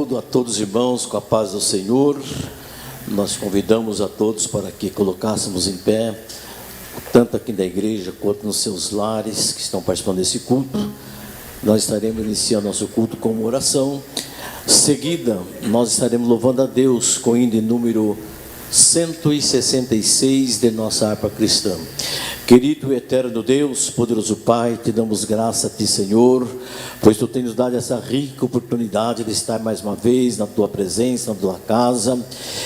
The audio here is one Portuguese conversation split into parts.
Saúdo a todos os irmãos com a paz do Senhor. Nós convidamos a todos para que colocássemos em pé, tanto aqui na igreja quanto nos seus lares que estão participando desse culto. Nós estaremos iniciando nosso culto com uma oração. Seguida, nós estaremos louvando a Deus com o hino de número 166 de nossa harpa cristã. Querido e eterno Deus, poderoso Pai, te damos graça a ti, Senhor, pois tu tens nos dado essa rica oportunidade de estar mais uma vez na tua presença, na tua casa,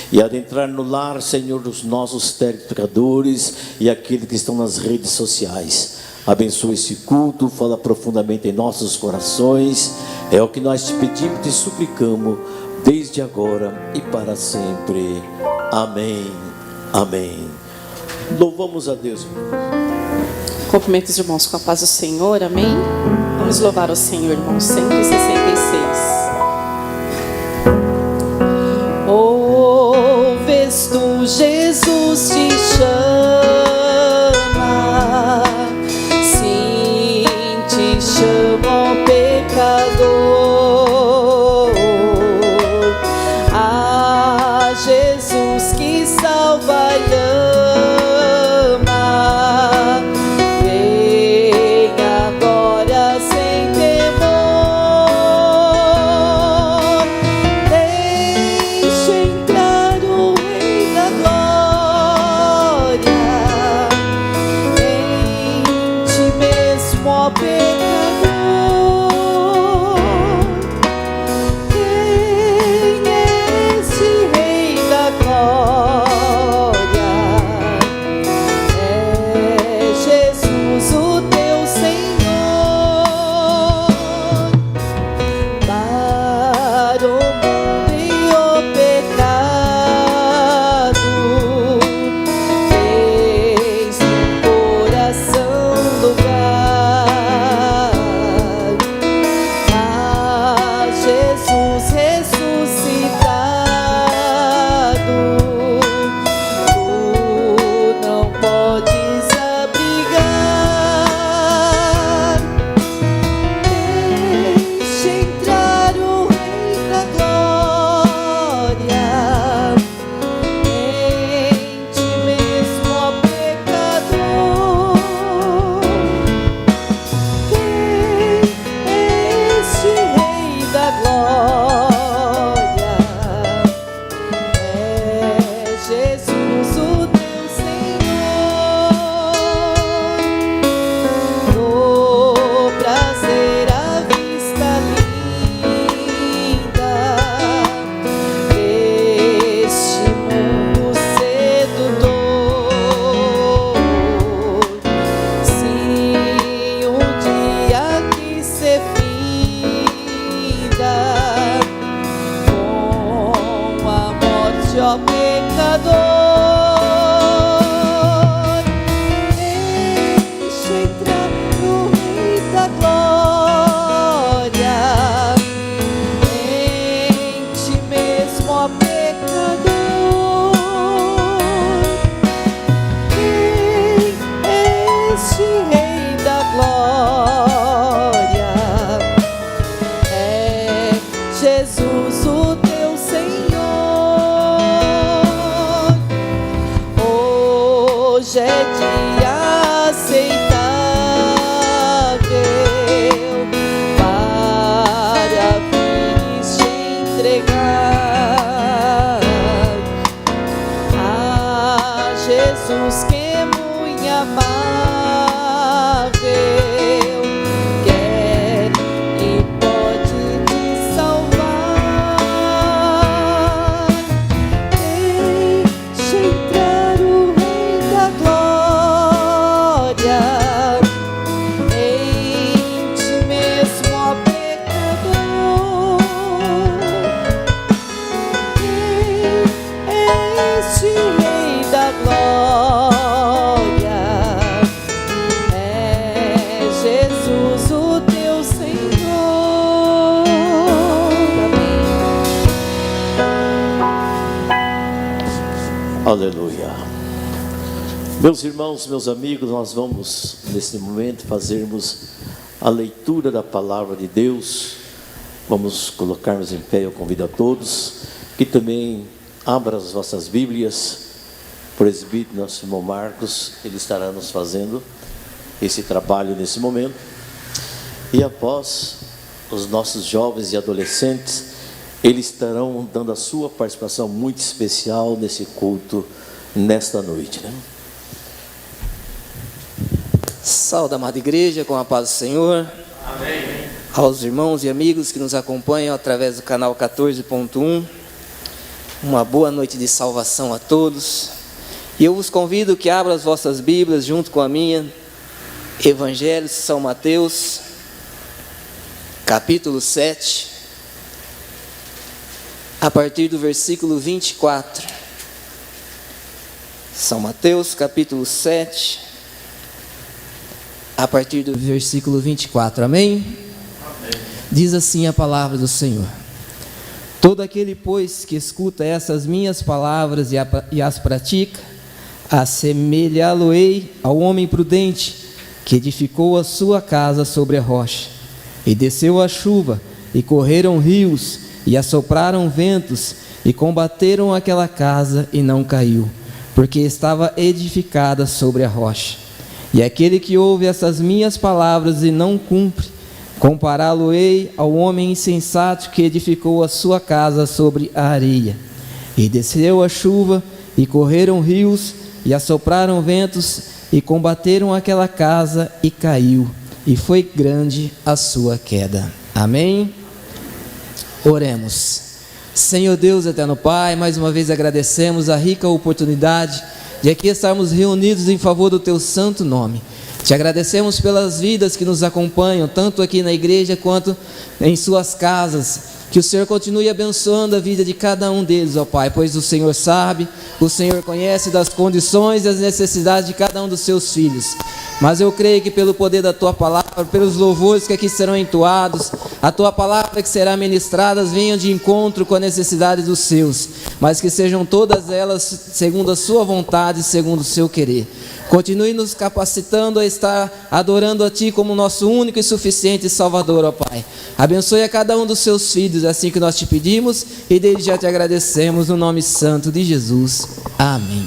e adentrar no lar, Senhor, dos nossos telespectadores e aqueles que estão nas redes sociais. Abençoa esse culto, fala profundamente em nossos corações, é o que nós te pedimos e te suplicamos, desde agora e para sempre. Amém, amém. Louvamos a Deus. Cumprimento os irmãos com a paz do Senhor, amém? Vamos louvar o Senhor, irmãos, 166. Ouves tu, Jesus te chama, sim, te chama, ó pecador. Ah, Jesus que salva e ama, vem agora sem temor, deixa entrar o Rei da Glória, em ti mesmo, ó pecador. Quem é esse Rei da Glória? É Jesus, o teu Senhor. Para o mundo e o pecado, fez no coração lugar. Ah, Jesus ressuscitado, tu não podes abrigar. Deixa entrar o Rei da Glória, em ti mesmo, ó pecador. Quem é esse Rei da Glória? É Jesus, o teu Senhor. No prazer à vista linda deste mundo sedutor, sim, um dia que se finda com a morte, ó pecador. Deixa entrar o Rei da Glória, em ti mesmo, ó pecador. Quem é este Rei da Glória? É Jesus, o teu Senhor. Hoje é dia aceitável para vires te entregar. Ah, Jesus que é muito amável, quer e pode te salvar. Deixa entrar o Rei da Glória, em ti mesmo, ó pecador. Quem é este Rei da Glória? É Jesus, o teu Senhor. Amém. Aleluia. Meus irmãos, meus amigos, nós vamos nesse momento fazermos a leitura da palavra de Deus Vamos colocar-nos em pé. Eu convido a todos que também abram as vossas Bíblias. O presbítero, nosso irmão Marcos, ele estará nos fazendo esse trabalho nesse momento. E após, os nossos jovens e adolescentes, eles estarão dando a sua participação muito especial nesse culto, nesta noite, né? Saúde, amada igreja, com a paz do Senhor. Amém. Aos irmãos e amigos que nos acompanham através do canal 14.1, uma boa noite de salvação a todos. E eu vos convido que abram as vossas Bíblias junto com a minha, Evangelho de São Mateus, capítulo 7, a partir do versículo 24. São Mateus, capítulo 7, a partir do versículo 24, amém? Diz assim a palavra do Senhor: todo aquele, pois, que escuta essas minhas palavras e as pratica, assemelhá-lo-ei ao homem prudente, que edificou a sua casa sobre a rocha. E desceu a chuva, e correram rios, e assopraram ventos, e combateram aquela casa, e não caiu, porque estava edificada sobre a rocha. E aquele que ouve essas minhas palavras e não cumpre, compará-lo-ei ao homem insensato que edificou a sua casa sobre a areia. E desceu a chuva, e correram rios, e assopraram ventos, e combateram aquela casa, e caiu, e foi grande a sua queda. Amém? Oremos. Senhor Deus, eterno Pai, mais uma vez agradecemos a rica oportunidade de aqui estarmos reunidos em favor do Teu santo nome. Te agradecemos pelas vidas que nos acompanham, tanto aqui na igreja quanto em suas casas. Que o Senhor continue abençoando a vida de cada um deles, ó Pai, pois o Senhor sabe, o Senhor conhece das condições e as necessidades de cada um dos seus filhos. Mas eu creio que pelo poder da Tua palavra, pelos louvores que aqui serão entoados, a Tua palavra que será ministrada venham de encontro com a necessidade dos seus, mas que sejam todas elas segundo a Sua vontade e segundo o Seu querer. Continue nos capacitando a estar adorando a Ti como nosso único e suficiente Salvador, ó Pai. Abençoe a cada um dos Seus filhos, é assim que nós te pedimos e desde já te agradecemos no nome santo de Jesus. Amém.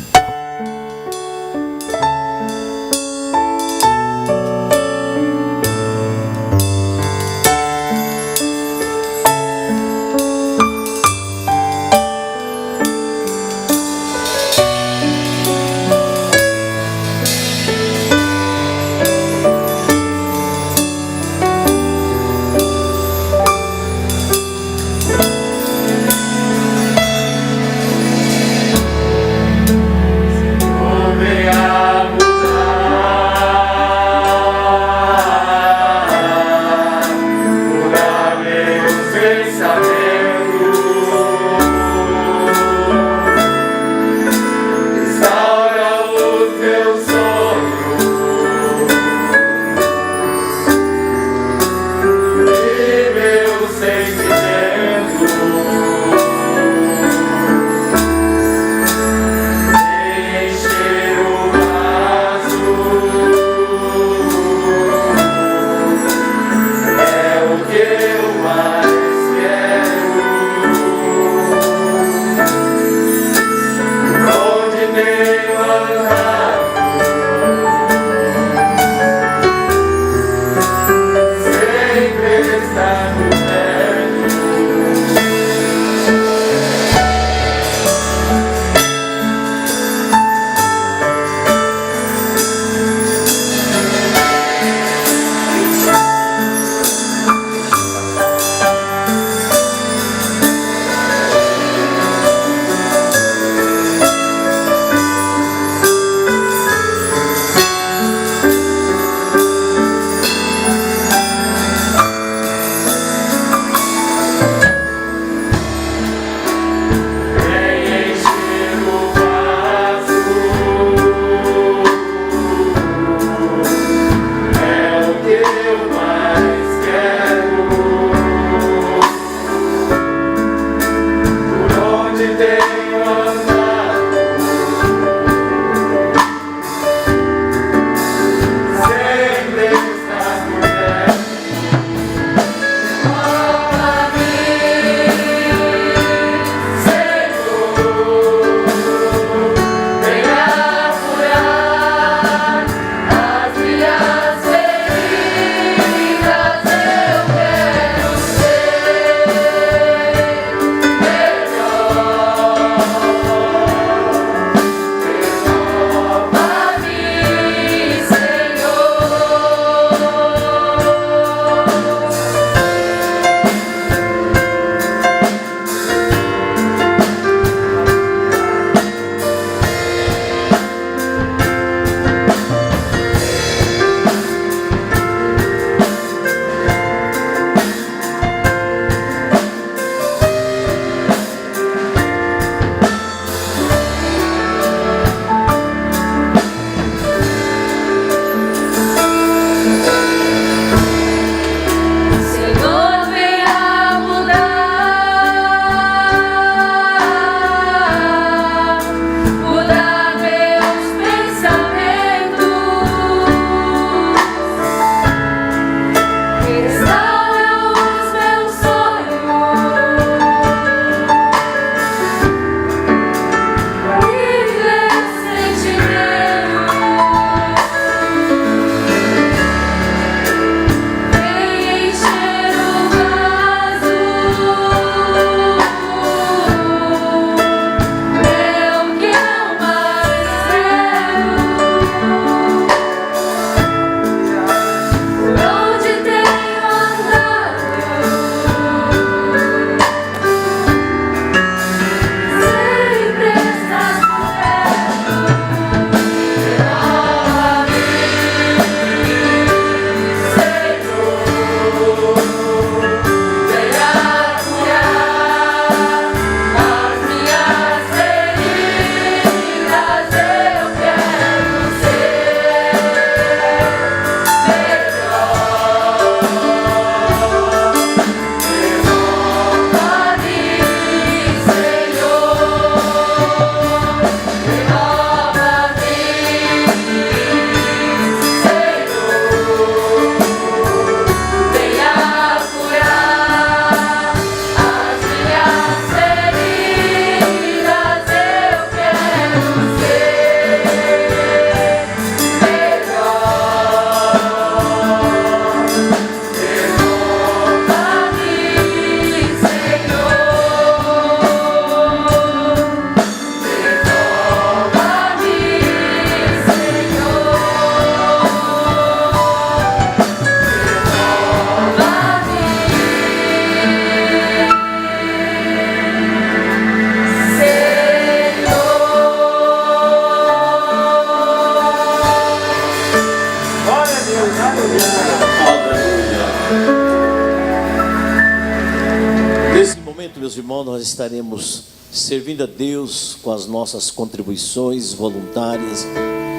meus irmãos, nós estaremos servindo a Deus com as nossas contribuições voluntárias,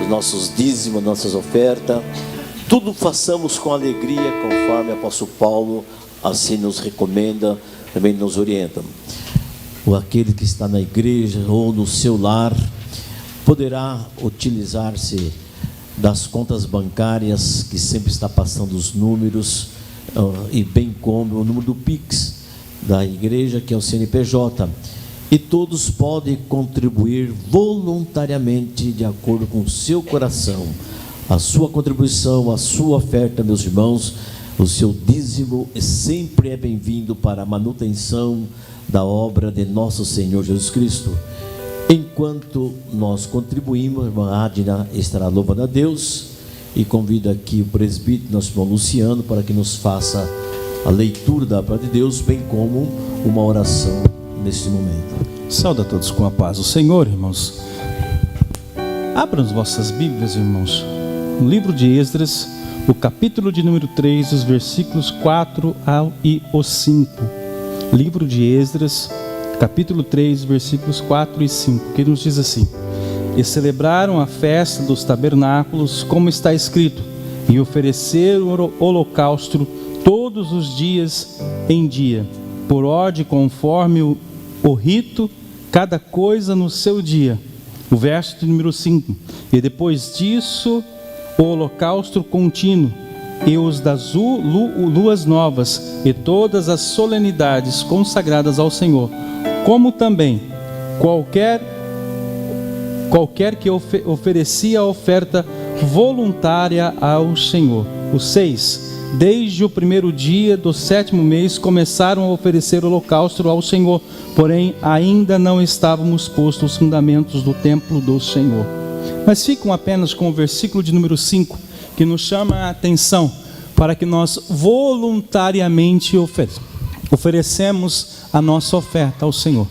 os nossos dízimos, nossas ofertas. Tudo façamos com alegria, conforme o apóstolo Paulo assim nos recomenda, também nos orienta. Ou aquele que está na igreja ou no seu lar poderá utilizar-se das contas bancárias, que sempre está passando os números, e bem como o número do Pix da igreja, que é o CNPJ. E todos podem contribuir voluntariamente de acordo com o seu coração. A sua contribuição, a sua oferta, meus irmãos, o seu dízimo sempre é bem-vindo para a manutenção da obra de nosso Senhor Jesus Cristo. Enquanto nós contribuímos, a irmã Adina estará louvando a Deus e convido aqui o presbítero, nosso irmão Luciano, para que nos faça a leitura da palavra de Deus, bem como uma oração neste momento. Saúde a todos com a paz do Senhor, irmãos. Abram as vossas Bíblias, irmãos, no livro de Esdras, o capítulo de número 3, os versículos 4 e 5. Livro de Esdras, capítulo 3, versículos 4 e 5, que nos diz assim: e celebraram a festa dos tabernáculos, como está escrito, e ofereceram o holocausto todos os dias em dia, por ordem conforme o rito, cada coisa no seu dia. O verso de número 5: e depois disso o holocausto contínuo, e os das luas novas, e todas as solenidades consagradas ao Senhor, como também qualquer que oferecia a oferta voluntária ao Senhor. O 6: desde o primeiro dia do 7º mês começaram a oferecer holocausto ao Senhor, porém ainda não estávamos postos os fundamentos do templo do Senhor. Mas ficam apenas com o versículo de número 5, que nos chama a atenção para que nós voluntariamente oferecemos a nossa oferta ao Senhor.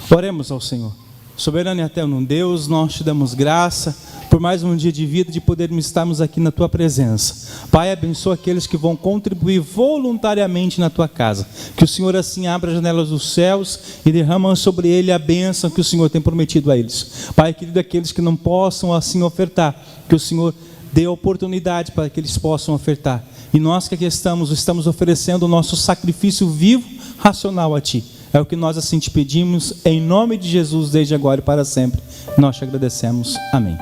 Oremos ao Senhor. Soberano e eterno Deus, nós te damos graça por mais um dia de vida, de podermos estarmos aqui na tua presença. Pai, abençoa aqueles que vão contribuir voluntariamente na tua casa. Que o Senhor assim abra as janelas dos céus e derrama sobre ele a bênção que o Senhor tem prometido a eles. Pai querido, aqueles que não possam assim ofertar, que o Senhor dê a oportunidade para que eles possam ofertar. E nós que aqui estamos oferecendo o nosso sacrifício vivo, racional a ti. É o que nós assim te pedimos, em nome de Jesus, desde agora e para sempre. Nós te agradecemos. Amém.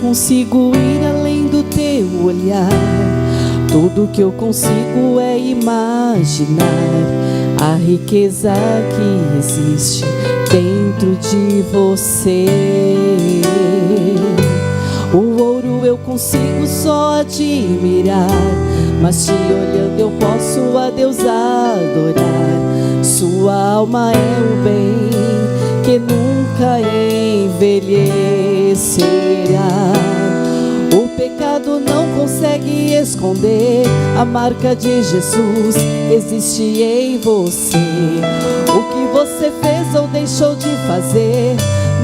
Consigo ir além do teu olhar. Tudo que eu consigo é imaginar a riqueza que existe dentro de você. O ouro eu consigo só admirar, mas te olhando eu posso a Deus adorar. Sua alma é o bem que nunca envelhecerá. O pecado não consegue esconder a marca de Jesus, existe em você. O que você fez ou deixou de fazer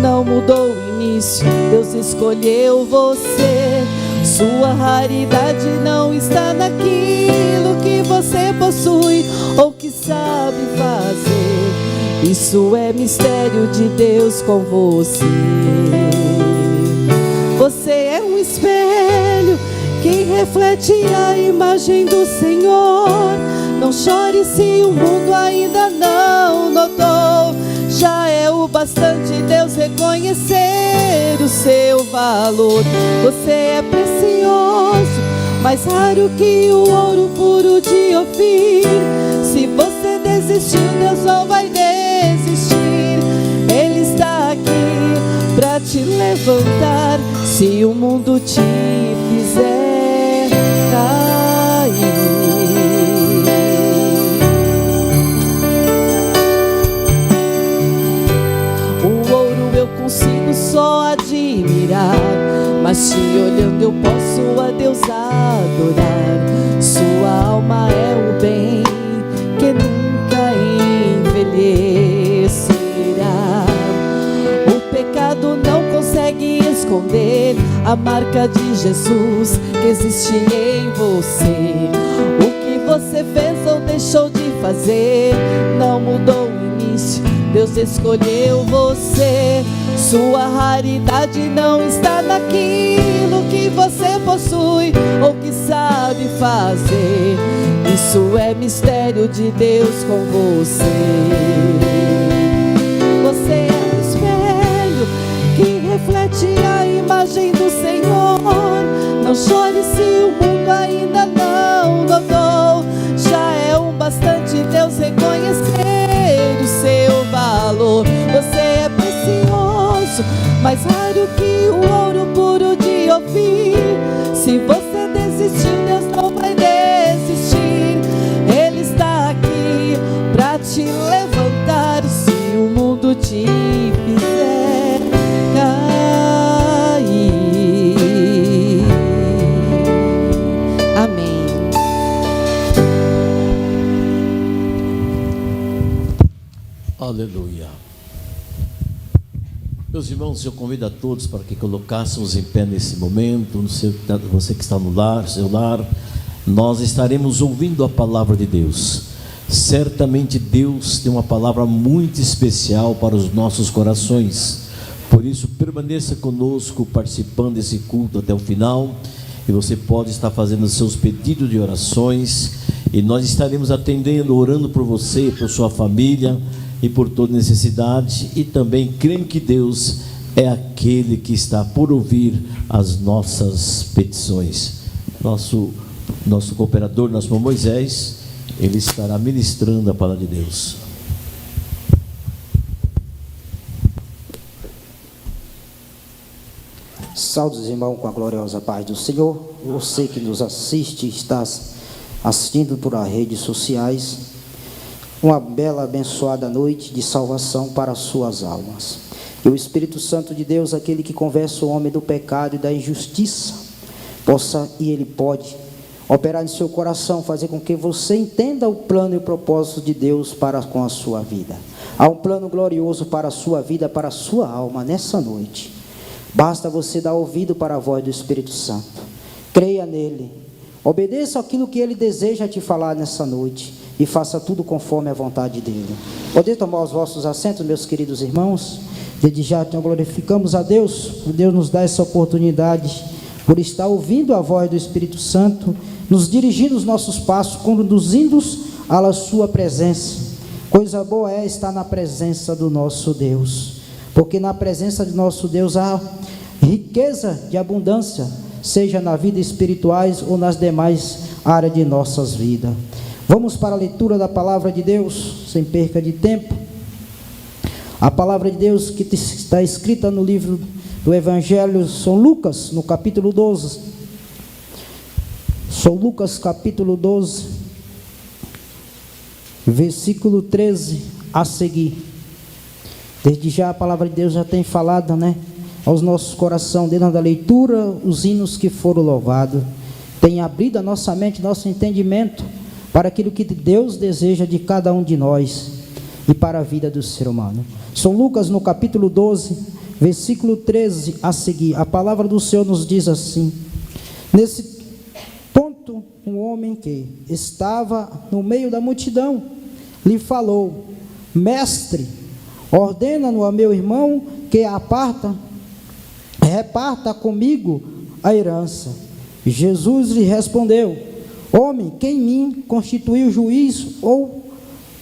não mudou o início, Deus escolheu você. Sua raridade não está naquilo que você possui ou que sabe fazer. Isso é mistério de Deus com você. Você é um espelho que reflete a imagem do Senhor. Não chore se o mundo ainda não notou. Já é o bastante Deus reconhecer o seu valor. Você é precioso, mais raro que o ouro puro de Ofir. Se você desistiu, Deus não vai desistir. Ele está aqui pra te levantar, se o mundo te fizer cair. O ouro eu consigo só admirar, mas te olhando eu posso a Deus adorar. Sua alma é o bem que nunca envelhecerá. O pecado não consegue esconder a marca de Jesus que existe em você. O que você fez ou deixou de fazer não mudou o início, Deus escolheu você. Sua raridade não está naquilo que você possui ou que sabe fazer. Isso é mistério de Deus com você. Você é o espelho que reflete a imagem do Senhor. Não chore se o mundo ainda não notou. Já é um bastante Deus reconhecer o seu valor. Você é precioso, mais raro que o ouro puro de Ofir. Se você desistiu, Deus não vai desistir. Ele está aqui pra te levantar, se o mundo te fizer cair. Amém. Aleluia. Meus irmãos, eu convido a todos para que colocássemos em pé nesse momento. Você que está no lar, seu lar, nós estaremos ouvindo a palavra de Deus. Certamente Deus tem uma palavra muito especial para os nossos corações. Por isso, permaneça conosco participando desse culto até o final. E você pode estar fazendo os seus pedidos de orações, e nós estaremos atendendo, orando por você, por sua família e por toda necessidade, e também crendo que Deus é aquele que está por ouvir as nossas petições. Nosso cooperador, nosso irmão Moisés, ele estará ministrando a palavra de Deus. Saudos, irmão, com a gloriosa paz do Senhor. Você que nos assiste, está assistindo por as redes sociais, uma bela, abençoada noite de salvação para as suas almas. Que o Espírito Santo de Deus, aquele que convence o homem do pecado e da injustiça, ele pode operar em seu coração, fazer com que você entenda o plano e o propósito de Deus para com a sua vida. Há um plano glorioso para a sua vida, para a sua alma, nessa noite. Basta você dar ouvido para a voz do Espírito Santo. Creia nele. Obedeça aquilo que ele deseja te falar nessa noite. E faça tudo conforme a vontade dele. Podem tomar os vossos assentos, meus queridos irmãos. Desde já então glorificamos a Deus. Por Deus nos dar essa oportunidade, por estar ouvindo a voz do Espírito Santo, nos dirigindo os nossos passos, conduzindo-os à sua presença. Coisa boa é estar na presença do nosso Deus, porque na presença de nosso Deus há riqueza de abundância, seja na vida espirituais ou nas demais áreas de nossas vidas. Vamos para a leitura da palavra de Deus, sem perca de tempo. A palavra de Deus que está escrita no livro do Evangelho São Lucas, no capítulo 12. São Lucas, capítulo 12, versículo 13 a seguir. Desde já a palavra de Deus já tem falado, aos nossos corações, dentro da leitura, os hinos que foram louvados. Tem abrido a nossa mente, nosso entendimento, para aquilo que Deus deseja de cada um de nós e para a vida do ser humano. São Lucas, no capítulo 12, versículo 13 a seguir, a palavra do Senhor nos diz assim: nesse ponto, um homem que estava no meio da multidão lhe falou: mestre, ordena-no a meu irmão que reparta comigo a herança. Jesus lhe respondeu: homem, quem me constituiu juiz ou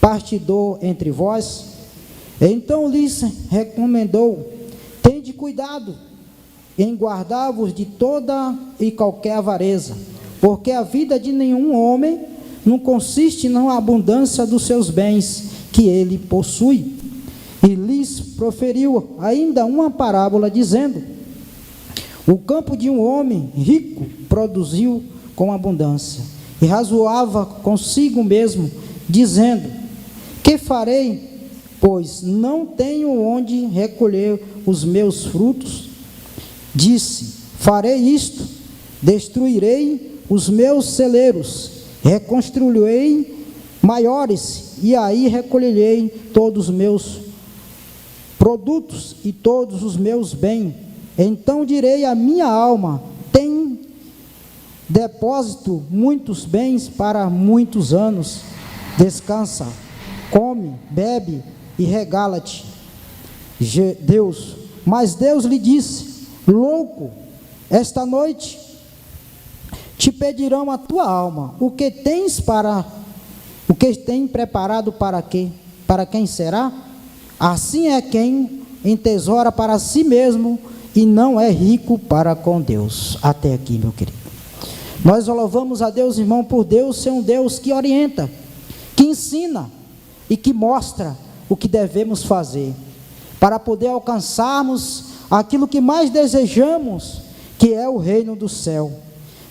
partidor entre vós? Então lhes recomendou: tende cuidado em guardar-vos de toda e qualquer avareza, porque a vida de nenhum homem não consiste na abundância dos seus bens que ele possui. E lhes proferiu ainda uma parábola, dizendo: o campo de um homem rico produziu com abundância, e razoava consigo mesmo, dizendo: que farei, pois não tenho onde recolher os meus frutos? Disse: farei isto, destruirei os meus celeiros, reconstruirei maiores, e aí recolherei todos os meus produtos e todos os meus bens. Então direi à minha alma: tem depósito muitos bens para muitos anos, descansa, come, bebe e regala-te. Mas Deus lhe disse: louco, esta noite te pedirão a tua alma, o que tem preparado para quê? Para quem será? Assim é quem entesoura para si mesmo e não é rico para com Deus. Até aqui, meu querido. Nós louvamos a Deus, irmão, por Deus ser um Deus que orienta, que ensina e que mostra o que devemos fazer para poder alcançarmos aquilo que mais desejamos, que é o reino do céu.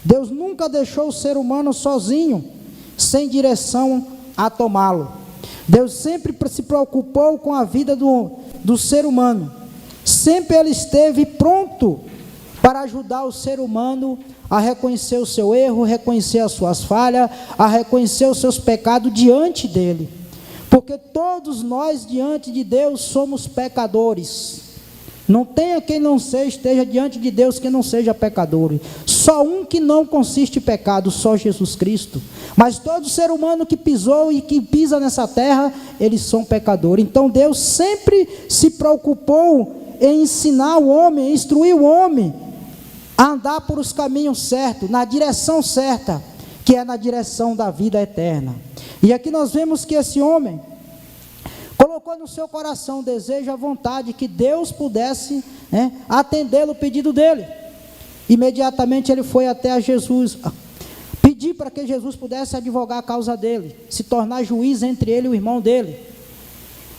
Deus nunca deixou o ser humano sozinho, sem direção a tomá-lo. Deus sempre se preocupou com a vida do ser humano. Sempre Ele esteve pronto para ajudar o ser humano a reconhecer o seu erro, reconhecer as suas falhas, a reconhecer os seus pecados diante dEle. Porque todos nós diante de Deus somos pecadores. Não tenha quem não esteja diante de Deus que não seja pecador. Só um que não consiste em pecado, só Jesus Cristo. Mas todo ser humano que pisou e que pisa nessa terra, eles são pecadores. Então Deus sempre se preocupou em ensinar o homem, instruir o homem a andar por os caminhos certos, na direção certa, que é na direção da vida eterna. E aqui nós vemos que esse homem colocou no seu coração o desejo, a vontade que Deus pudesse atendê-lo, o pedido dele. Imediatamente ele foi até a Jesus, pedir para que Jesus pudesse advogar a causa dele, se tornar juiz entre ele e o irmão dele.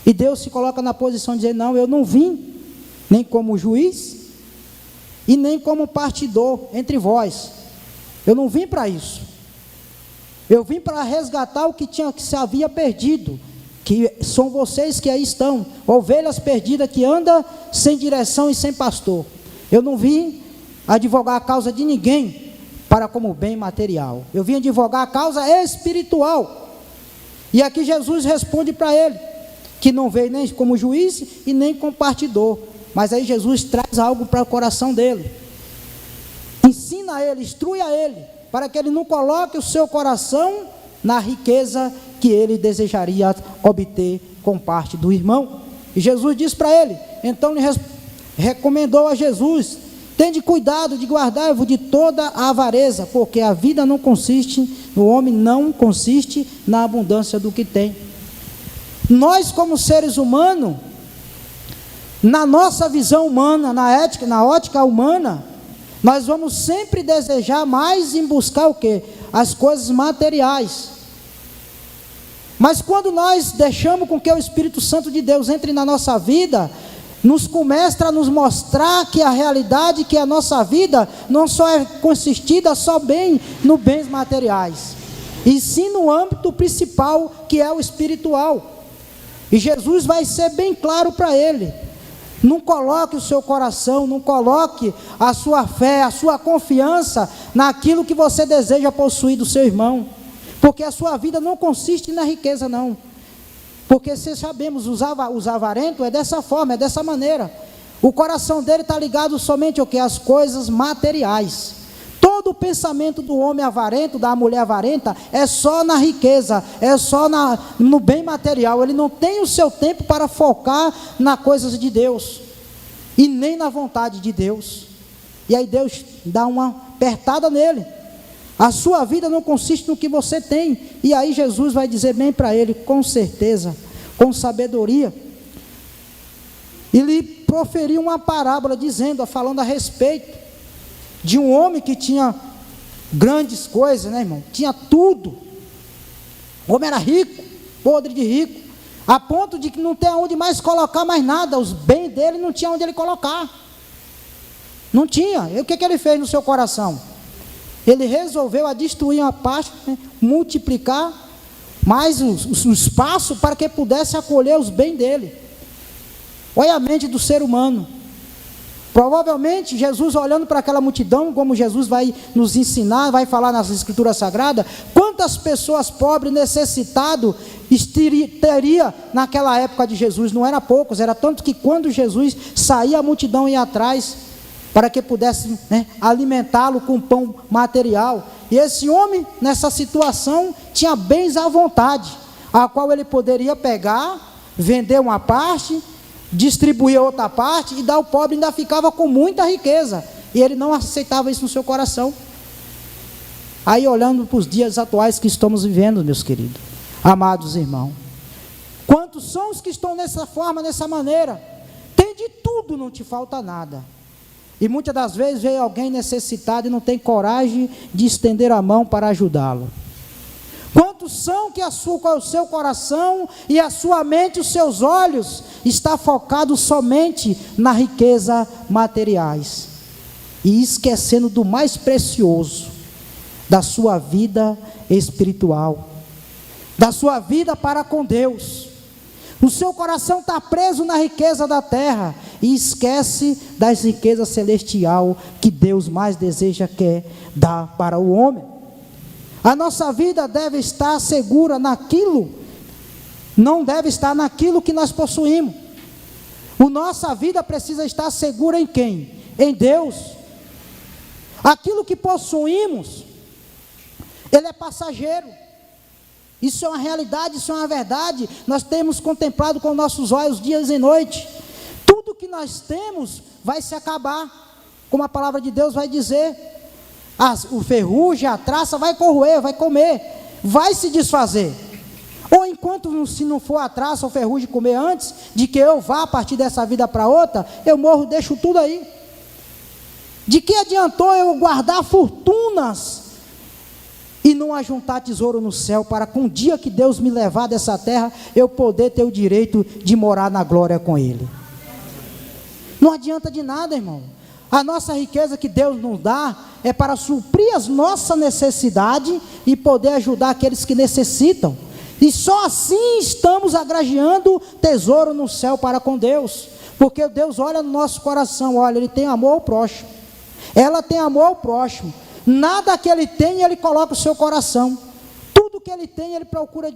E Deus se coloca na posição de dizer: não, eu não vim nem como juiz e nem como partidor entre vós. Eu não vim para isso. Eu vim para resgatar o que se havia perdido, que são vocês que aí estão, ovelhas perdidas que andam sem direção e sem pastor. Eu não vim advogar a causa de ninguém para como bem material. Eu vim advogar a causa espiritual. E aqui Jesus responde para ele, que não veio nem como juiz e nem como partidor. Mas aí Jesus traz algo para o coração dele. Ensina a ele, instrui a ele, para que ele não coloque o seu coração na riqueza que ele desejaria obter com parte do irmão. E Jesus disse para ele, então ele recomendou a Jesus: tende cuidado de guardar-vos de toda a avareza, porque a vida não consiste, o homem não consiste na abundância do que tem. Nós, como seres humanos, na nossa visão humana, na ótica humana, nós vamos sempre desejar mais em buscar o quê? As coisas materiais. Mas quando nós deixamos com que o Espírito Santo de Deus entre na nossa vida, nos começa a nos mostrar que a realidade, que a nossa vida não só é consistida só bem nos bens materiais, e sim no âmbito principal, que é o espiritual. E Jesus vai ser bem claro para ele: não coloque o seu coração, não coloque a sua fé, a sua confiança naquilo que você deseja possuir do seu irmão, porque a sua vida não consiste na riqueza, não. Porque se sabemos, os avarentos é dessa forma, é dessa maneira. O coração dele está ligado somente ao que? As coisas materiais. Todo o pensamento do homem avarento, da mulher avarenta, é só na riqueza, é só no bem material. Ele não tem o seu tempo para focar nas coisas de Deus, e nem na vontade de Deus. E aí Deus dá uma apertada nele: a sua vida não consiste no que você tem. E aí Jesus vai dizer bem para ele, com certeza, com sabedoria. Ele proferiu uma parábola dizendo, falando a respeito de um homem que tinha grandes coisas, né, irmão? Tinha tudo. O homem era rico, podre de rico, a ponto de que não tem onde mais colocar mais nada. Os bens dele não tinha onde ele colocar. Não tinha. E o que ele fez no seu coração? Ele resolveu a destruir uma parte, né, multiplicar mais o espaço para que pudesse acolher os bens dele. Olha a mente do ser humano. Provavelmente Jesus, olhando para aquela multidão, como Jesus vai nos ensinar, vai falar nas Escrituras Sagradas, quantas pessoas pobres, necessitadas teria naquela época de Jesus? Não era poucos, era tanto que quando Jesus saía, a multidão ia atrás, para que pudesse, né, alimentá-lo com pão material. E esse homem, nessa situação, tinha bens à vontade, a qual ele poderia pegar, vender uma parte, distribuir outra parte e dar ao pobre, ainda ficava com muita riqueza, e ele não aceitava isso no seu coração. Aí, olhando para os dias atuais que estamos vivendo, meus queridos, amados irmãos, quantos são os que estão nessa forma, nessa maneira? Tem de tudo, não te falta nada, e muitas das vezes vem alguém necessitado e não tem coragem de estender a mão para ajudá-lo. Quantos são que o seu coração e a sua mente, os seus olhos, está focado somente na riqueza materiais, e esquecendo do mais precioso, da sua vida espiritual, da sua vida para com Deus. O seu coração está preso na riqueza da terra e esquece das riquezas celestiais que Deus mais deseja, quer dar para o homem. A nossa vida deve estar segura naquilo, não deve estar naquilo que nós possuímos. A nossa vida precisa estar segura em quem? Em Deus. Aquilo que possuímos, ele é passageiro. Isso é uma realidade, isso é uma verdade. Nós temos contemplado com nossos olhos dias e noite. Tudo que nós temos vai se acabar, como a palavra de Deus vai dizer. O ferrugem, a traça vai corroer, vai comer, vai se desfazer. Ou enquanto, se não for a traça ou ferrugem comer antes de que eu vá a partir dessa vida para outra, eu morro, deixo tudo aí. De que adiantou eu guardar fortunas e não ajuntar tesouro no céu, para que um dia que Deus me levar dessa terra, eu poder ter o direito de morar na glória com Ele? Não adianta de nada, irmão. A nossa riqueza que Deus nos dá é para suprir as nossas necessidades e poder ajudar aqueles que necessitam. E só assim estamos agraciando tesouro no céu para com Deus. Porque Deus olha no nosso coração, olha, Ele tem amor ao próximo. Ela tem amor ao próximo. Nada que ele tem, ele coloca no seu coração. Tudo que ele tem, ele procura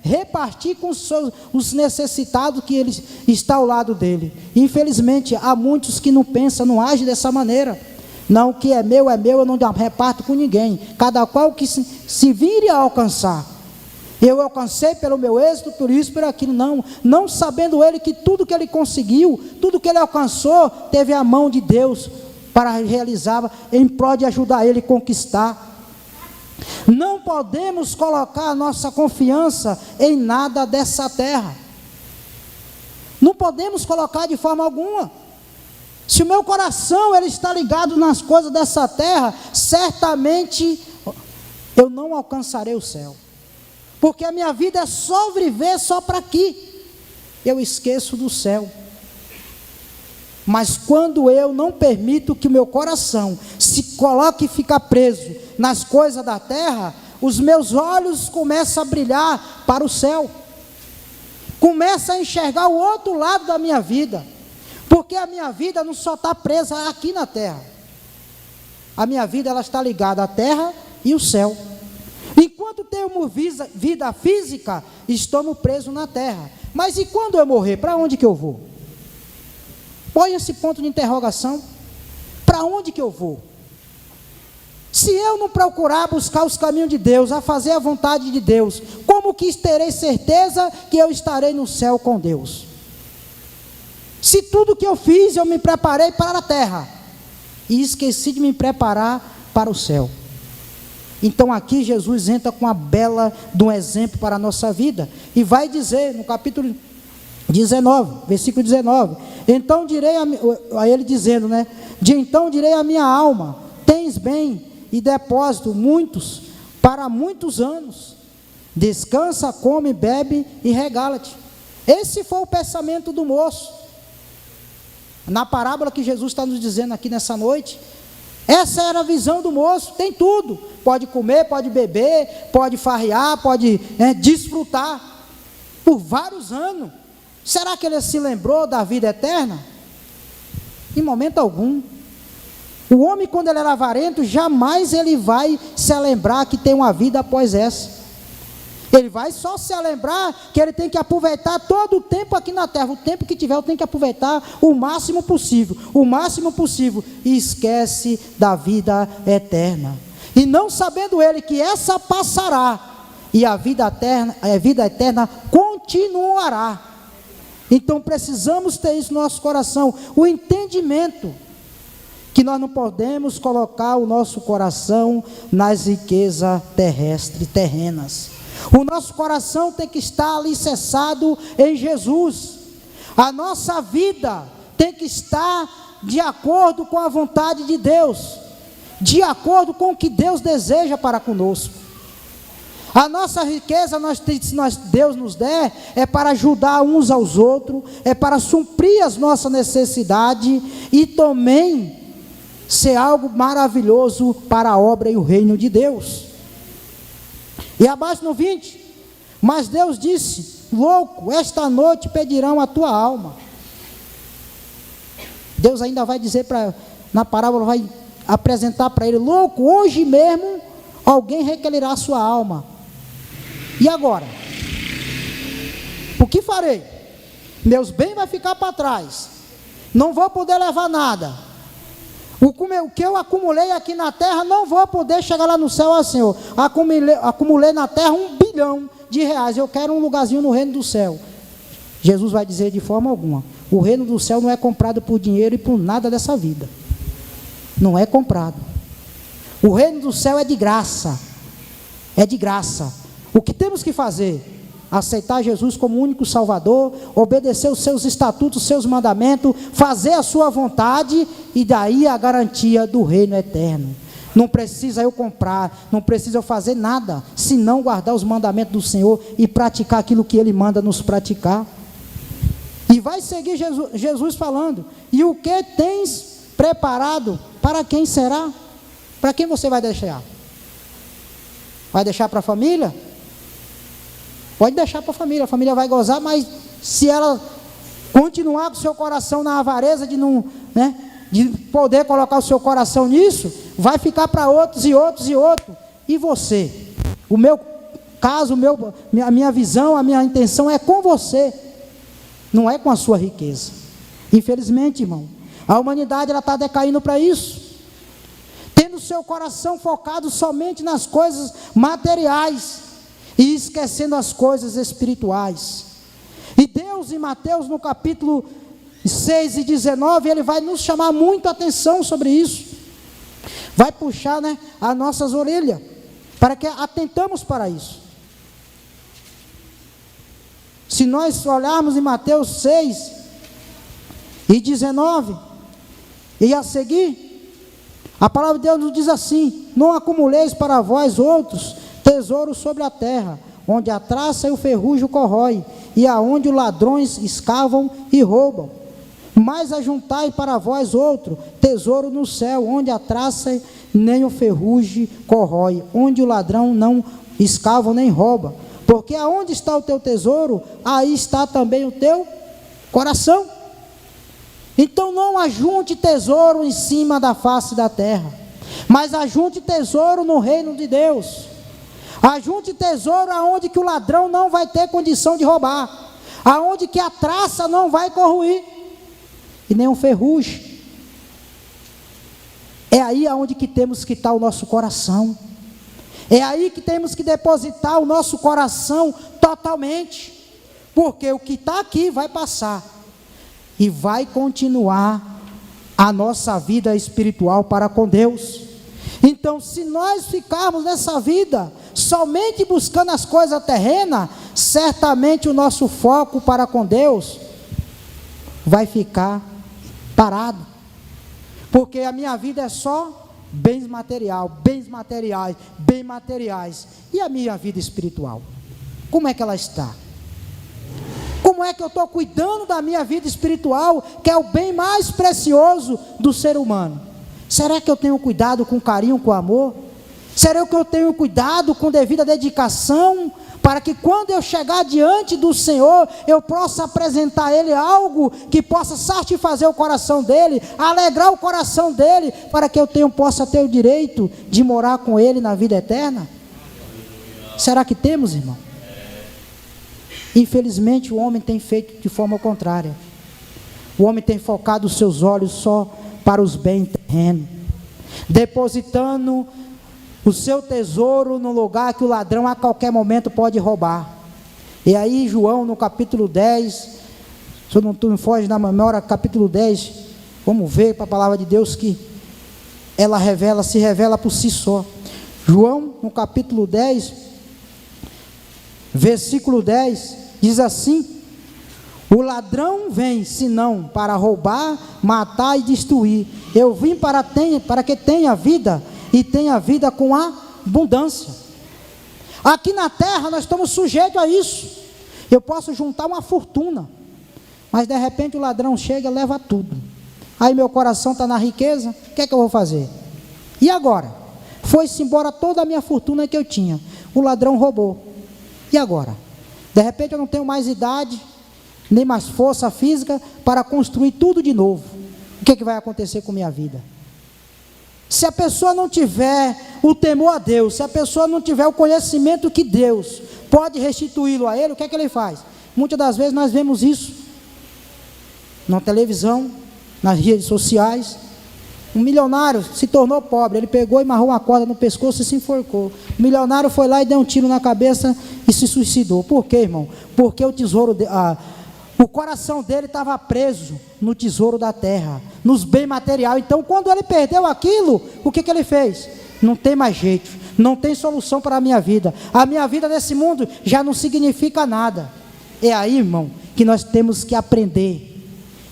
repartir com os necessitados que ele está ao lado dele. Infelizmente, há muitos que não pensam, não agem dessa maneira. Não, o que é meu, eu não reparto com ninguém. Cada qual que se vire a alcançar. Eu alcancei pelo meu êxito, por isso, por aquilo. Não sabendo ele que tudo que ele conseguiu, tudo que ele alcançou, teve a mão de Deus para realizar, em prol de ajudar ele a conquistar. Não podemos colocar a nossa confiança em nada dessa terra. Não podemos colocar de forma alguma. Se o meu coração ele está ligado nas coisas dessa terra, certamente eu não alcançarei o céu. Porque a minha vida é só viver só para aqui. Eu esqueço do céu. Mas quando eu não permito que o meu coração se coloque e fique preso nas coisas da terra, os meus olhos começam a brilhar para o céu. Começam a enxergar o outro lado da minha vida. Porque a minha vida não só está presa aqui na terra. A minha vida ela está ligada à terra e o céu. Enquanto temos vida física, estamos presos na terra. Mas e quando eu morrer, para onde que eu vou? Põe esse ponto de interrogação. Para onde que eu vou? Se eu não procurar buscar os caminhos de Deus, a fazer a vontade de Deus, como que terei certeza que eu estarei no céu com Deus? Se tudo que eu fiz, eu me preparei para a terra, e esqueci de me preparar para o céu. Então aqui Jesus entra com uma bela de um exemplo para a nossa vida, e vai dizer no capítulo 19, versículo 19, então direi a ele dizendo, então direi a minha alma, tens bem e depósito, muitos, para muitos anos. Descansa, come, bebe e regala-te. Esse foi o pensamento do moço. Na parábola que Jesus está nos dizendo aqui nessa noite, essa era a visão do moço. Tem tudo, pode comer, pode beber, pode farrear, pode desfrutar por vários anos. Será que ele se lembrou da vida eterna? Em momento algum. O homem, quando ele era avarento, jamais ele vai se lembrar que tem uma vida após essa. Ele vai só se lembrar que ele tem que aproveitar todo o tempo aqui na terra. O tempo que tiver, eu tenho que aproveitar o máximo possível. O máximo possível. E esquece da vida eterna. E não sabendo ele que essa passará. E a vida eterna continuará. Então precisamos ter isso no nosso coração. O entendimento. Que nós não podemos colocar o nosso coração nas riquezas terrestres, terrenas. O nosso coração tem que estar alicerçado em Jesus. A nossa vida tem que estar de acordo com a vontade de Deus, de acordo com o que Deus deseja para conosco. A nossa riqueza, Deus nos der, é para ajudar uns aos outros, é para suprir as nossas necessidades e também ser algo maravilhoso para a obra e o reino de Deus. E abaixo no 20, mas Deus disse: louco, esta noite pedirão a tua alma. Deus ainda vai dizer, na parábola vai apresentar para ele: louco, hoje mesmo alguém requererá a sua alma. E agora? O que farei? Meus bens vão ficar para trás, não vou poder levar nada. O que eu acumulei aqui na terra, não vou poder chegar lá no céu. Ó Senhor, acumulei na terra R$1 bilhão, eu quero um lugarzinho no reino do céu. Jesus vai dizer de forma alguma: o reino do céu não é comprado por dinheiro e por nada dessa vida. Não é comprado. O reino do céu é de graça. É de graça. O que temos que fazer? Aceitar Jesus como único Salvador, obedecer os seus estatutos, os seus mandamentos, fazer a sua vontade, e daí a garantia do reino eterno. Não precisa eu comprar, não precisa eu fazer nada, senão guardar os mandamentos do Senhor e praticar aquilo que Ele manda nos praticar. E vai seguir Jesus falando: e o que tens preparado, para quem será? Para quem você vai deixar? Vai deixar para a família? Pode deixar para a família vai gozar, mas se ela continuar com o seu coração na avareza de não, de poder colocar o seu coração nisso, vai ficar para outros e outros e outros. E você? O meu caso, a minha visão, a minha intenção é com você, não é com a sua riqueza. Infelizmente, irmão, a humanidade está decaindo para isso, tendo o seu coração focado somente nas coisas materiais e esquecendo as coisas espirituais. E Deus, em Mateus, no capítulo 6 e 19, Ele vai nos chamar muito a atenção sobre isso. Vai puxar as nossas orelhas, para que atentamos para isso. Se nós olharmos em Mateus 6 e 19, e a seguir, a palavra de Deus nos diz assim: não acumuleis para vós outros tesouro sobre a terra, onde a traça e o ferrugem corrói, e aonde os ladrões escavam e roubam. Mas ajuntai para vós outro tesouro no céu, onde a traça nem o ferrugem corrói, onde o ladrão não escava nem rouba. Porque aonde está o teu tesouro, aí está também o teu coração. Então não ajunte tesouro em cima da face da terra, mas ajunte tesouro no reino de Deus. Ajunte tesouro aonde que o ladrão não vai ter condição de roubar, aonde que a traça não vai corroer, e nem um ferrugem. É aí aonde que temos que estar o nosso coração. É aí que temos que depositar o nosso coração totalmente, porque o que está aqui vai passar, e vai continuar a nossa vida espiritual para com Deus. Então, se nós ficarmos nessa vida somente buscando as coisas terrenas, certamente o nosso foco para com Deus vai ficar parado, porque a minha vida é só bens materiais, bem materiais. E a minha vida espiritual? Como é que ela está? Como é que eu estou cuidando da minha vida espiritual, que é o bem mais precioso do ser humano? Será que eu tenho cuidado com carinho, com amor? Será que eu tenho cuidado com devida dedicação, para que quando eu chegar diante do Senhor, eu possa apresentar a Ele algo que possa satisfazer o coração dEle, alegrar o coração dEle, para que eu possa ter o direito de morar com Ele na vida eterna? Será que temos, irmão? Infelizmente o homem tem feito de forma contrária. O homem tem focado os seus olhos só para os bens terrenos, depositando o seu tesouro no lugar que o ladrão a qualquer momento pode roubar. E aí João no capítulo 10, se eu não foge na memória, capítulo 10, vamos ver para a palavra de Deus que ela se revela por si só. João no capítulo 10, versículo 10, diz assim: o ladrão vem senão para roubar, matar e destruir. Eu vim para que tenha vida e tenha vida com abundância. Aqui na terra nós estamos sujeitos a isso. Eu posso juntar uma fortuna, mas de repente o ladrão chega e leva tudo. Aí meu coração está na riqueza, o que é que eu vou fazer? E agora? Foi-se embora toda a minha fortuna que eu tinha, o ladrão roubou. E agora? De repente eu não tenho mais idade, nem mais força física para construir tudo de novo. O que é que vai acontecer com minha vida? Se a pessoa não tiver o temor a Deus, se a pessoa não tiver o conhecimento que Deus pode restituí-lo a ele, o que é que ele faz? Muitas das vezes nós vemos isso na televisão, nas redes sociais. Um milionário se tornou pobre, ele pegou e amarrou uma corda no pescoço e se enforcou. O milionário foi lá e deu um tiro na cabeça e se suicidou. Por quê, irmão? Porque o coração dele estava preso no tesouro da terra, nos bens materiais. Então quando ele perdeu aquilo, o que ele fez? Não tem mais jeito, não tem solução para a minha vida nesse mundo já não significa nada. É aí, irmão, que nós temos que aprender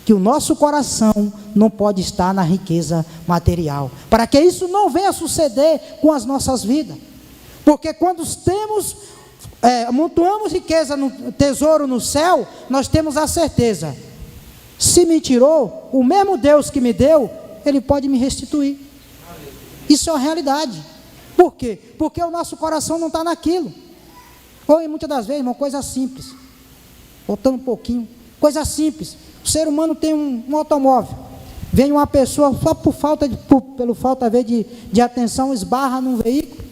que o nosso coração não pode estar na riqueza material, para que isso não venha a suceder com as nossas vidas. Porque quando amontoamos riqueza, tesouro no céu, nós temos a certeza, se me tirou, o mesmo Deus que me deu, Ele pode me restituir. Isso é uma realidade. Por quê? Porque o nosso coração não está naquilo. Ou muitas das vezes, irmão, coisa simples, voltando um pouquinho, coisa simples. O ser humano tem um automóvel, vem uma pessoa só pelo falta de atenção, esbarra num veículo,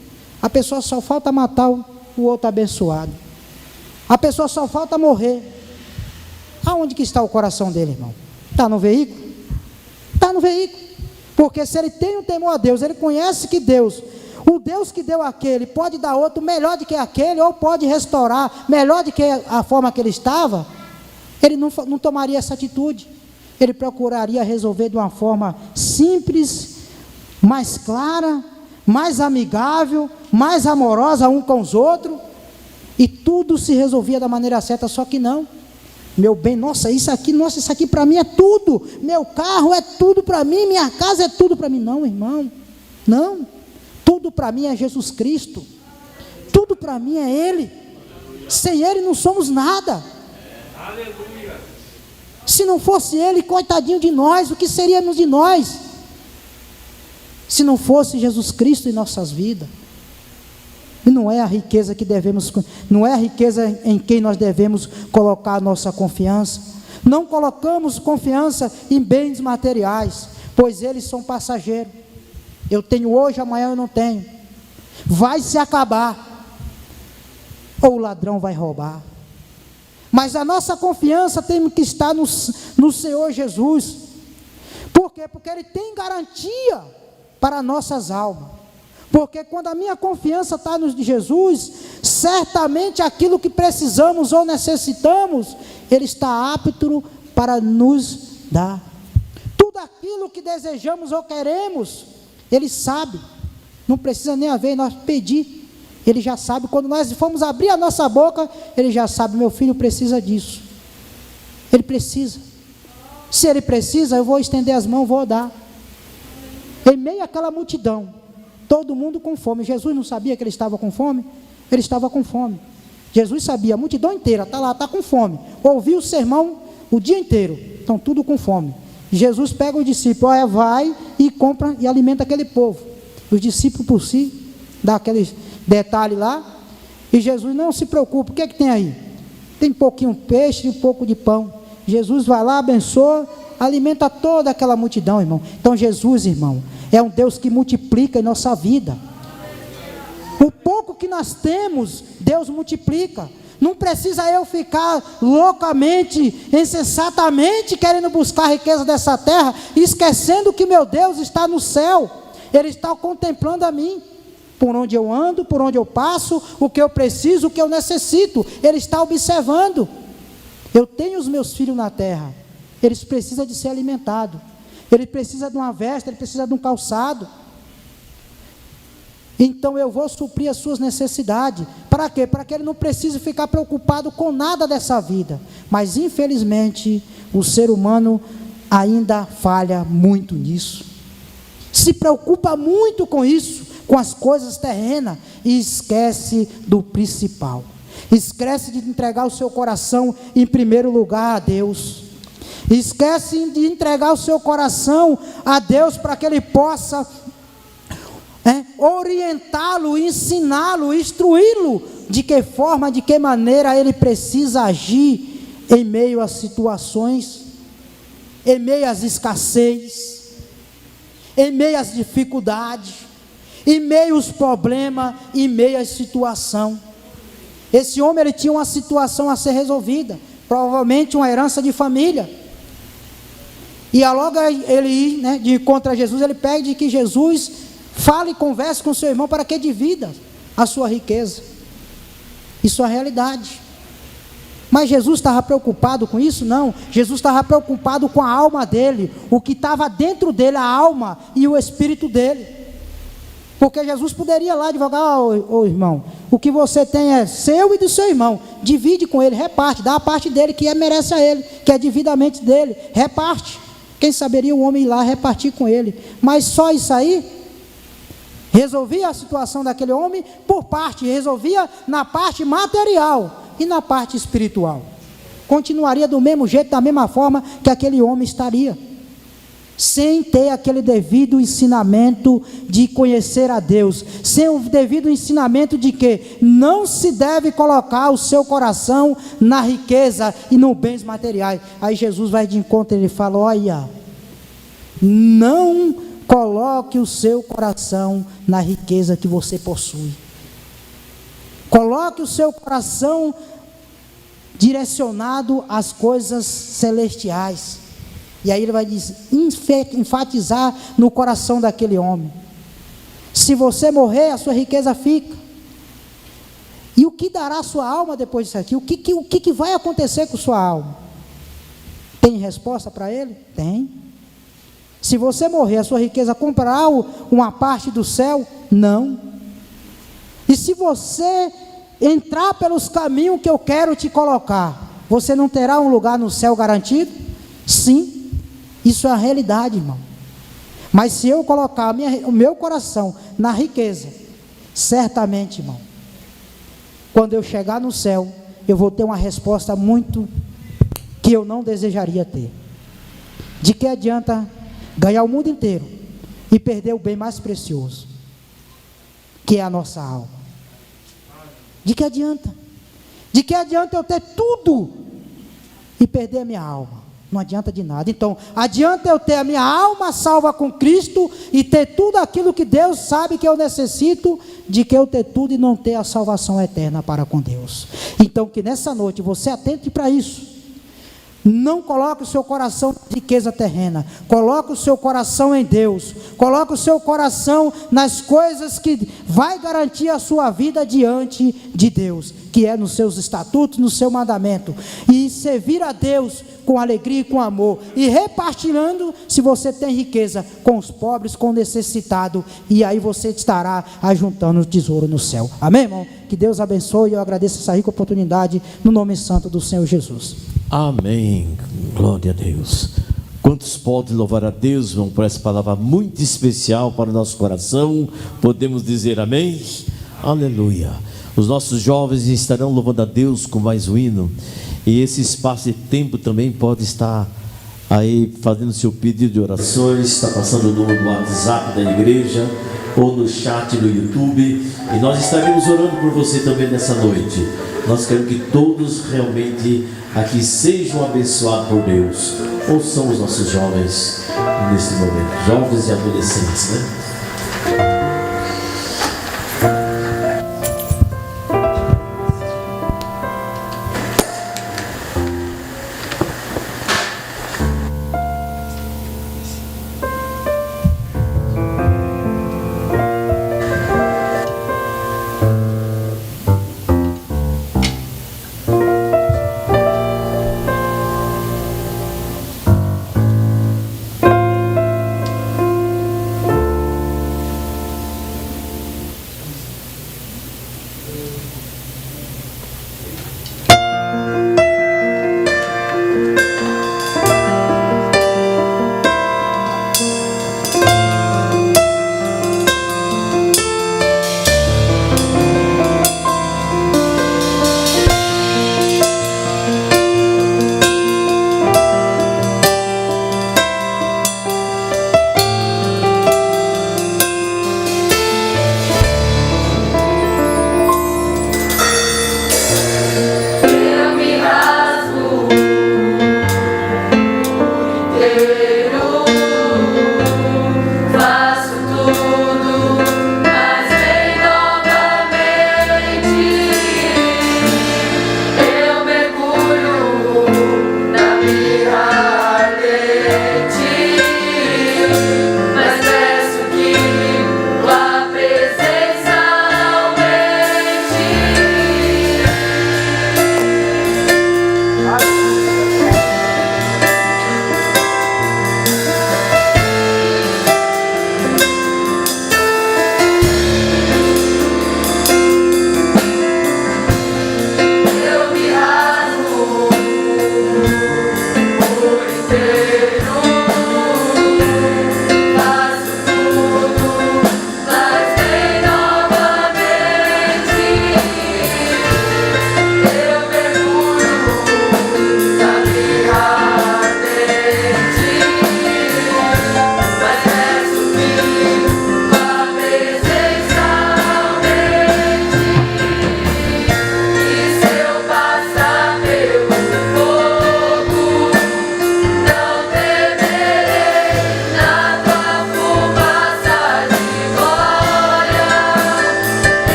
a pessoa só falta matar o outro abençoado, a pessoa só falta morrer. Aonde que está o coração dele, irmão? Está no veículo? Está no veículo, porque se ele tem um temor a Deus, ele conhece que Deus, o Deus que deu aquele, pode dar outro melhor do que aquele, ou pode restaurar melhor do que a forma que ele estava, ele não tomaria essa atitude. Ele procuraria resolver de uma forma simples, mais clara, mais amigável, mais amorosa um com os outros, e tudo se resolvia da maneira certa. Só que não. Meu bem, isso aqui para mim é tudo. Meu carro é tudo para mim, minha casa é tudo para mim. Não, irmão, não. Tudo para mim é Jesus Cristo. Tudo para mim é Ele. Sem Ele não somos nada. Aleluia. Se não fosse Ele, coitadinho de nós, o que seríamos de nós? Se não fosse Jesus Cristo em nossas vidas. E não é a riqueza não é a riqueza em quem nós devemos colocar a nossa confiança. Não colocamos confiança em bens materiais, pois eles são passageiros. Eu tenho hoje, amanhã eu não tenho. Vai se acabar, ou o ladrão vai roubar. Mas a nossa confiança tem que estar no Senhor Jesus. Por quê? Porque Ele tem garantia para nossas almas. Porque quando a minha confiança está no de Jesus, certamente aquilo que precisamos ou necessitamos, Ele está apto para nos dar. Tudo aquilo que desejamos ou queremos, Ele sabe. Não precisa nem haver nós pedir. Ele já sabe, quando nós formos abrir a nossa boca, Ele já sabe, meu filho precisa disso. Ele precisa. Se ele precisa, eu vou estender as mãos, vou dar. Em meio àquela multidão, todo mundo com fome. Jesus não sabia que ele estava com fome? Ele estava com fome. Jesus sabia, a multidão inteira está lá, está com fome. Ouviu o sermão o dia inteiro, estão tudo com fome. Jesus pega os discípulos, olha, vai e compra e alimenta aquele povo. Os discípulos por si, dá aquele detalhe lá. E Jesus, não se preocupe, o que é que tem aí? Tem um pouquinho de peixe e um pouco de pão. Jesus vai lá, abençoa, alimenta toda aquela multidão, irmão. Então Jesus, irmão, é um Deus que multiplica em nossa vida. O pouco que nós temos, Deus multiplica. Não precisa eu ficar loucamente, insensatamente querendo buscar a riqueza dessa terra, esquecendo que meu Deus está no céu. Ele está contemplando a mim, por onde eu ando, por onde eu passo, o que eu preciso, o que eu necessito. Ele está observando. Eu tenho os meus filhos na terra, eles precisam de ser alimentados, ele precisa de uma veste, ele precisa de um calçado. Então eu vou suprir as suas necessidades. Para quê? Para que ele não precise ficar preocupado com nada dessa vida. Mas infelizmente o ser humano ainda falha muito nisso. Se preocupa muito com isso, com as coisas terrenas, e esquece do principal. Esquece de entregar o seu coração em primeiro lugar a Deus. Esquece de entregar o seu coração a Deus para que Ele possa orientá-lo, ensiná-lo, instruí-lo de que forma, de que maneira ele precisa agir em meio às situações, em meio às escassez, em meio às dificuldades, em meio aos problemas, em meio à situação. Esse homem, ele tinha uma situação a ser resolvida, provavelmente uma herança de família. E logo ele ir, de encontro a Jesus, ele pede que Jesus fale e converse com seu irmão para que divida a sua riqueza. Isso é a realidade. Mas Jesus estava preocupado com isso? Não. Jesus estava preocupado com a alma dele, o que estava dentro dele, a alma e o espírito dele. Porque Jesus poderia lá advogar, ô irmão, o que você tem é seu e do seu irmão, divide com ele, reparte, dá a parte dele que merece a ele, que é devidamente dele, reparte. Quem saberia o homem ir lá repartir com ele? Mas só isso aí resolvia a situação daquele homem por parte, resolvia na parte material e na parte espiritual. Continuaria do mesmo jeito, da mesma forma que aquele homem estaria, sem ter aquele devido ensinamento de conhecer a Deus, sem o devido ensinamento de que não se deve colocar o seu coração na riqueza e nos bens materiais. Aí Jesus vai de encontro e ele fala, olha, não coloque o seu coração na riqueza que você possui. Coloque o seu coração direcionado às coisas celestiais. E aí ele vai enfatizar no coração daquele homem. Se você morrer, a sua riqueza fica. E o que dará a sua alma depois disso aqui? O que vai acontecer com sua alma? Tem resposta para ele? Tem. Se você morrer, a sua riqueza comprará uma parte do céu? Não. E se você entrar pelos caminhos que eu quero te colocar, você não terá um lugar no céu garantido? Sim, isso é a realidade, irmão. Mas se eu colocar o meu coração na riqueza, certamente, irmão, quando eu chegar no céu, eu vou ter uma resposta muito que eu não desejaria ter. De que adianta ganhar o mundo inteiro e perder o bem mais precioso, que é a nossa alma? De que adianta? De que adianta eu ter tudo e perder a minha alma? Não adianta de nada. Então, adianta eu ter a minha alma salva com Cristo e ter tudo aquilo que Deus sabe que eu necessito, de que eu ter tudo e não ter a salvação eterna para com Deus. Então, que nessa noite você atente para isso. Não coloque o seu coração na riqueza terrena, coloque o seu coração em Deus, coloque o seu coração nas coisas que vai garantir a sua vida diante de Deus, que é nos seus estatutos, no seu mandamento, e servir a Deus com alegria e com amor, e repartilhando, se você tem riqueza, com os pobres, com o necessitado, e aí você estará ajuntando o tesouro no céu. Amém, irmão? Que Deus abençoe, e eu agradeço essa rica oportunidade, no nome santo do Senhor Jesus. Amém, glória a Deus. Quantos podem louvar a Deus, irmão, por essa palavra muito especial para o nosso coração? Podemos dizer amém? Aleluia. Os nossos jovens estarão louvando a Deus com mais um hino. E esse espaço de tempo também pode estar aí fazendo seu pedido de orações. Está passando o número do WhatsApp da igreja ou no chat do YouTube. E nós estaremos orando por você também nessa noite. Nós queremos que todos realmente aqui sejam abençoados por Deus. Ou são os nossos jovens nesse momento, jovens e adolescentes, né?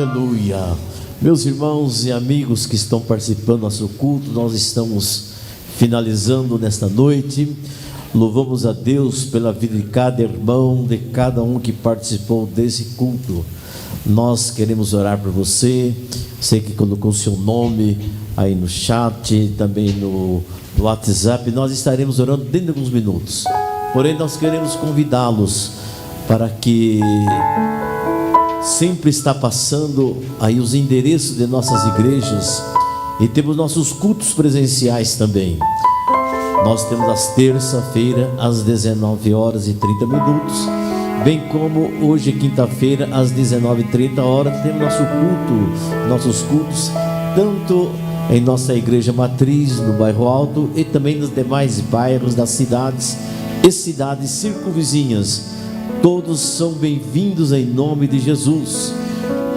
Aleluia. Meus irmãos e amigos que estão participando do nosso culto, nós estamos finalizando nesta noite. Louvamos a Deus pela vida de cada irmão, de cada um que participou desse culto. Nós queremos orar por você. Sei que colocou o seu nome aí no chat, também no WhatsApp. Nós estaremos orando dentro de alguns minutos. Porém, nós queremos convidá-los para que sempre está passando aí os endereços de nossas igrejas, e temos nossos cultos presenciais também. Nós temos as terça-feira às 19h30, bem como hoje, quinta-feira, às 19h30, temos nossos cultos, tanto em nossa igreja matriz, no bairro Alto, e também nos demais bairros das cidades e cidades circunvizinhas. Todos são bem-vindos em nome de Jesus.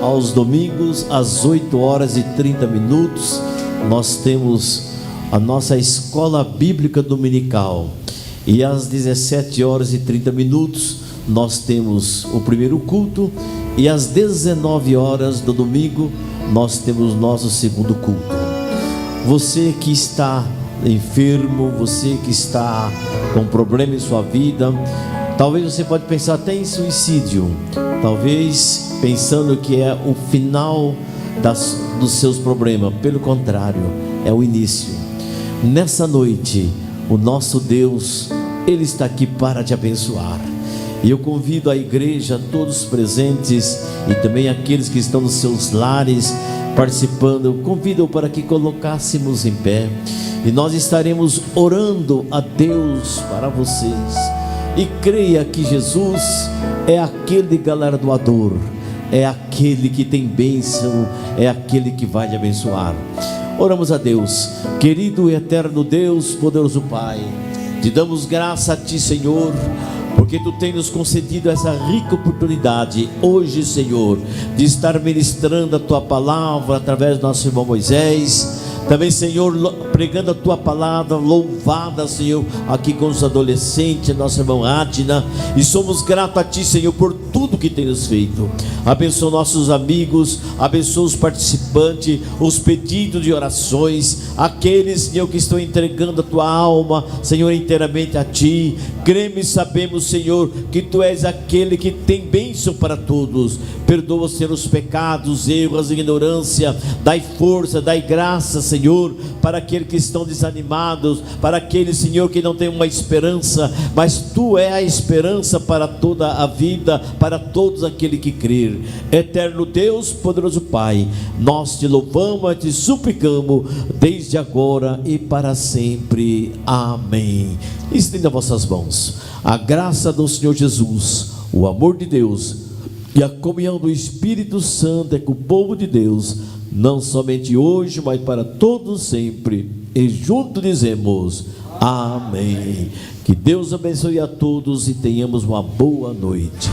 Aos domingos, às 8h30, nós temos a nossa escola bíblica dominical. E às 17h30, nós temos o primeiro culto. E às 19h do domingo, nós temos nosso segundo culto. Você que está enfermo, você que está com problema em sua vida, talvez você pode pensar até em suicídio, talvez pensando que é o final dos seus problemas. Pelo contrário, é o início. Nessa noite, o nosso Deus, Ele está aqui para te abençoar. E eu convido a igreja, todos presentes e também aqueles que estão nos seus lares participando, eu convido para que colocássemos em pé, e nós estaremos orando a Deus para vocês. E creia que Jesus é aquele galardoador, é aquele que tem bênção, é aquele que vai te abençoar. Oramos a Deus. Querido e eterno Deus, poderoso Pai, te damos graça a Ti, Senhor, porque Tu tens nos concedido essa rica oportunidade hoje, Senhor, de estar ministrando a Tua palavra através do nosso irmão Moisés. Também, Senhor, pregando a Tua palavra, louvada, Senhor, aqui com os adolescentes, nosso irmão Adina. E somos gratos a Ti, Senhor, por tudo que tens feito. Abençoa nossos amigos, abençoa os participantes, os pedidos de orações, aqueles, Senhor, que estão entregando a Tua alma, Senhor, inteiramente a Ti. Cremos e sabemos, Senhor, que Tu és aquele que tem bênção para todos. Perdoa, Senhor, os pecados, erros, a ignorância. Dai força, dai graça, Senhor, para aqueles que estão desanimados, para aqueles, Senhor, que não têm uma esperança, mas Tu é a esperança para toda a vida, para todos aqueles que crer. Eterno Deus, poderoso Pai, nós Te louvamos e Te suplicamos, desde agora e para sempre. Amém. Estenda vossas mãos. A graça do Senhor Jesus, o amor de Deus e a comunhão do Espírito Santo é com o povo de Deus, não somente hoje, mas para todos sempre. E juntos dizemos amém. Que Deus abençoe a todos e tenhamos uma boa noite.